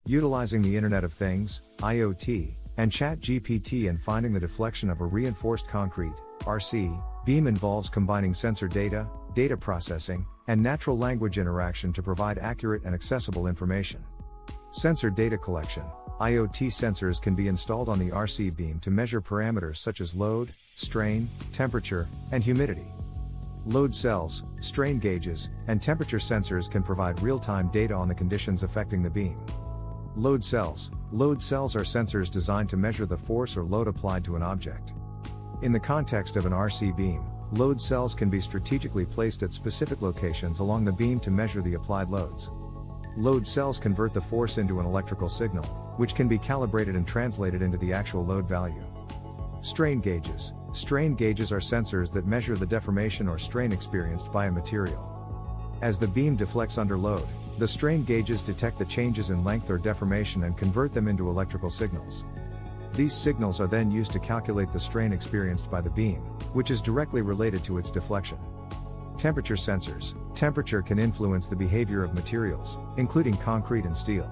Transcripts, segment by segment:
utilizing the Internet of Things, IoT, and ChatGPT and finding the deflection of a reinforced concrete, RC, beam involves combining sensor data, data processing, and natural language interaction to provide accurate and accessible information. Sensor data collection. IoT sensors can be installed on the RC beam to measure parameters such as load, strain, temperature, and humidity. Load cells, strain gauges, and temperature sensors can provide real-time data on the conditions affecting the beam. Load cells. Load cells are sensors designed to measure the force or load applied to an object. In the context of an RC beam, load cells can be strategically placed at specific locations along the beam to measure the applied loads. Load cells convert the force into an electrical signal, which can be calibrated and translated into the actual load value. Strain gauges. Strain gauges are sensors that measure the deformation or strain experienced by a material. As the beam deflects under load, the strain gauges detect the changes in length or deformation and convert them into electrical signals. These signals are then used to calculate the strain experienced by the beam, which is directly related to its deflection. Temperature sensors. Temperature can influence the behavior of materials, including concrete and steel.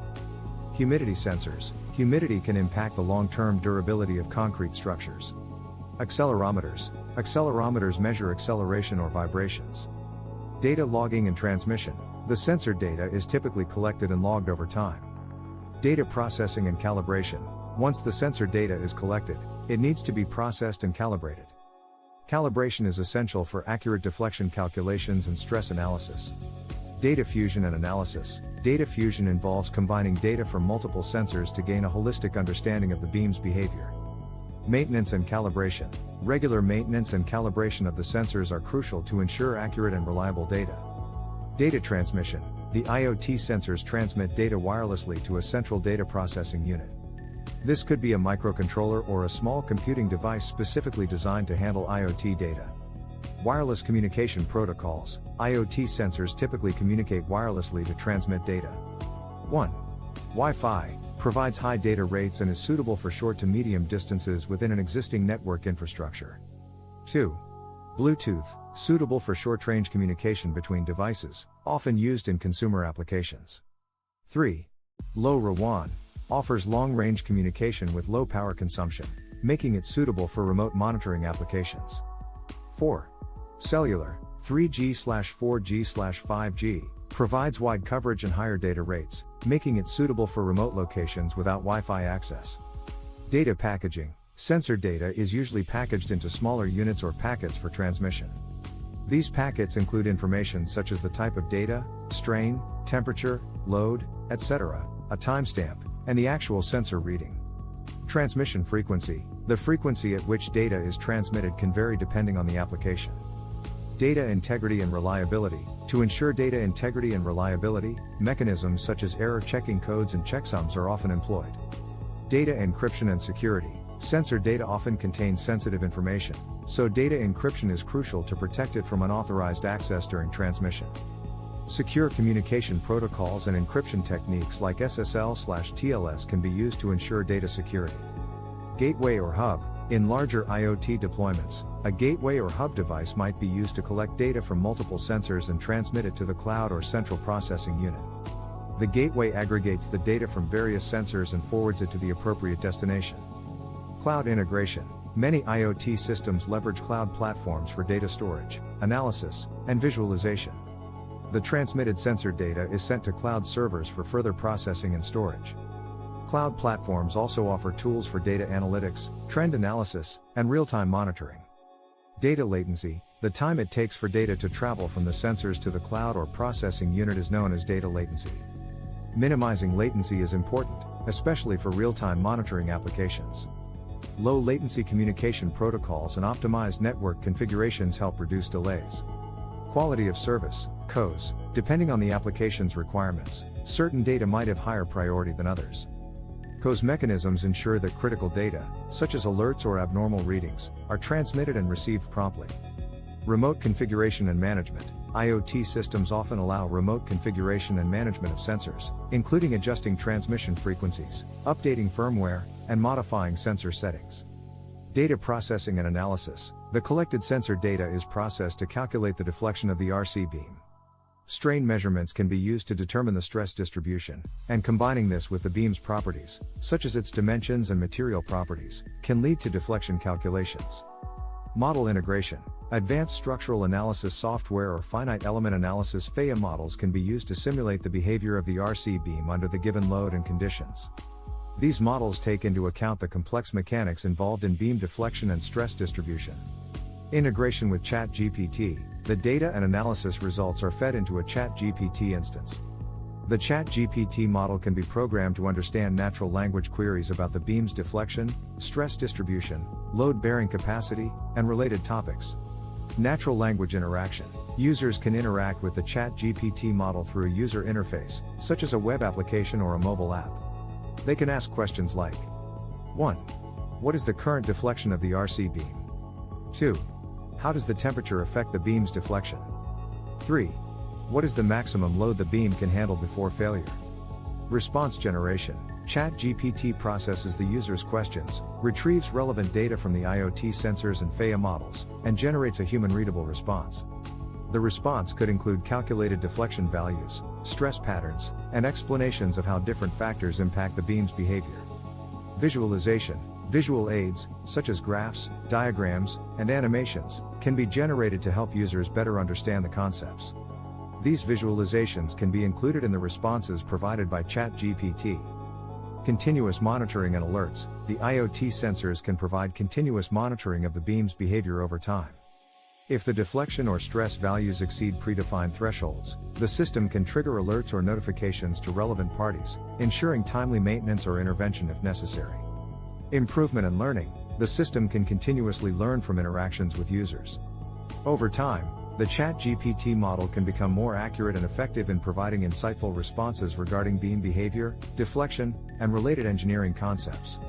Humidity sensors. Humidity can impact the long-term durability of concrete structures. Accelerometers. Accelerometers measure acceleration or vibrations. Data logging and transmission. The sensor data is typically collected and logged over time. Data processing and calibration. Once the sensor data is collected, it needs to be processed and calibrated. Calibration is essential for accurate deflection calculations and stress analysis. Data fusion and analysis. Data fusion involves combining data from multiple sensors to gain a holistic understanding of the beam's behavior. Maintenance and calibration. Regular maintenance and calibration of the sensors are crucial to ensure accurate and reliable data. Data transmission. The IoT sensors transmit data wirelessly to a central data processing unit. This could be a microcontroller or a small computing device specifically designed to handle IoT data. Wireless communication protocols. IoT sensors typically communicate wirelessly to transmit data. 1. Wi-Fi provides high data rates and is suitable for short to medium distances within an existing network infrastructure. 2. Bluetooth, suitable for short-range communication between devices, often used in consumer applications. 3. LoRaWAN offers long-range communication with low power consumption, making it suitable for remote monitoring applications. 4. Cellular, 3G/4G/5G, provides wide coverage and higher data rates, making it suitable for remote locations without Wi-Fi access. Data packaging. Sensor data is usually packaged into smaller units or packets for transmission. These packets include information such as the type of data, strain, temperature, load, etc., a timestamp, and the actual sensor reading. Transmission frequency. The frequency at which data is transmitted can vary depending on the application. Data integrity and reliability. To ensure data integrity and reliability, mechanisms such as error checking codes and checksums are often employed. Data encryption and security. Sensor data often contains sensitive information, so data encryption is crucial to protect it from unauthorized access during transmission. Secure communication protocols and encryption techniques like SSL/TLS can be used to ensure data security. Gateway or hub. In larger IoT deployments, a gateway or hub device might be used to collect data from multiple sensors and transmit it to the cloud or central processing unit. The gateway aggregates the data from various sensors and forwards it to the appropriate destination. Cloud integration. Many IoT systems leverage cloud platforms for data storage, analysis, and visualization. The transmitted sensor data is sent to cloud servers for further processing and storage. Cloud platforms also offer tools for data analytics, trend analysis, and real-time monitoring. Data latency. The time it takes for data to travel from the sensors to the cloud or processing unit is known as data latency. Minimizing latency is important, especially for real-time monitoring applications. Low latency communication protocols and optimized network configurations help reduce delays. Quality of service, QoS. Depending on the application's requirements, certain data might have higher priority than others. QoS mechanisms ensure that critical data, such as alerts or abnormal readings, are transmitted and received promptly. Remote configuration and management. IoT systems often allow remote configuration and management of sensors, including adjusting transmission frequencies, updating firmware, and modifying sensor settings. Data processing and analysis. The collected sensor data is processed to calculate the deflection of the RC beam. strain measurements can be used to determine the stress distribution, and combining this with the beam's properties, such as its dimensions and material properties, can lead to deflection calculations. Model integration. Advanced structural analysis software or finite element analysis (FEA) models can be used to simulate the behavior of the RC beam under the given load and conditions. These models take into account the complex mechanics involved in beam deflection and stress distribution. Integration with ChatGPT. The data and analysis results are fed into a ChatGPT instance. The ChatGPT model can be programmed to understand natural language queries about the beam's deflection, stress distribution, load-bearing capacity, and related topics. Natural language interaction. Users can interact with the ChatGPT model through a user interface, such as a web application or a mobile app. They can ask questions like 1. What is the current deflection of the RC beam? 2. How does the temperature affect the beam's deflection? 3. What is the maximum load the beam can handle before failure? Response generation. ChatGPT processes the user's questions, retrieves relevant data from the IoT sensors and FEA models, and generates a human-readable response. The response could include calculated deflection values, stress patterns, and explanations of how different factors impact the beam's behavior. Visualization. Visual aids, such as graphs, diagrams, and animations, can be generated to help users better understand the concepts. These visualizations can be included in the responses provided by ChatGPT. Continuous monitoring and alerts. The IoT sensors can provide continuous monitoring of the beam's behavior over time. If the deflection or stress values exceed predefined thresholds, the system can trigger alerts or notifications to relevant parties, ensuring timely maintenance or intervention if necessary. Improvement and learning. The system can continuously learn from interactions with users. Over time, the ChatGPT model can become more accurate and effective in providing insightful responses regarding beam behavior, deflection, and related engineering concepts.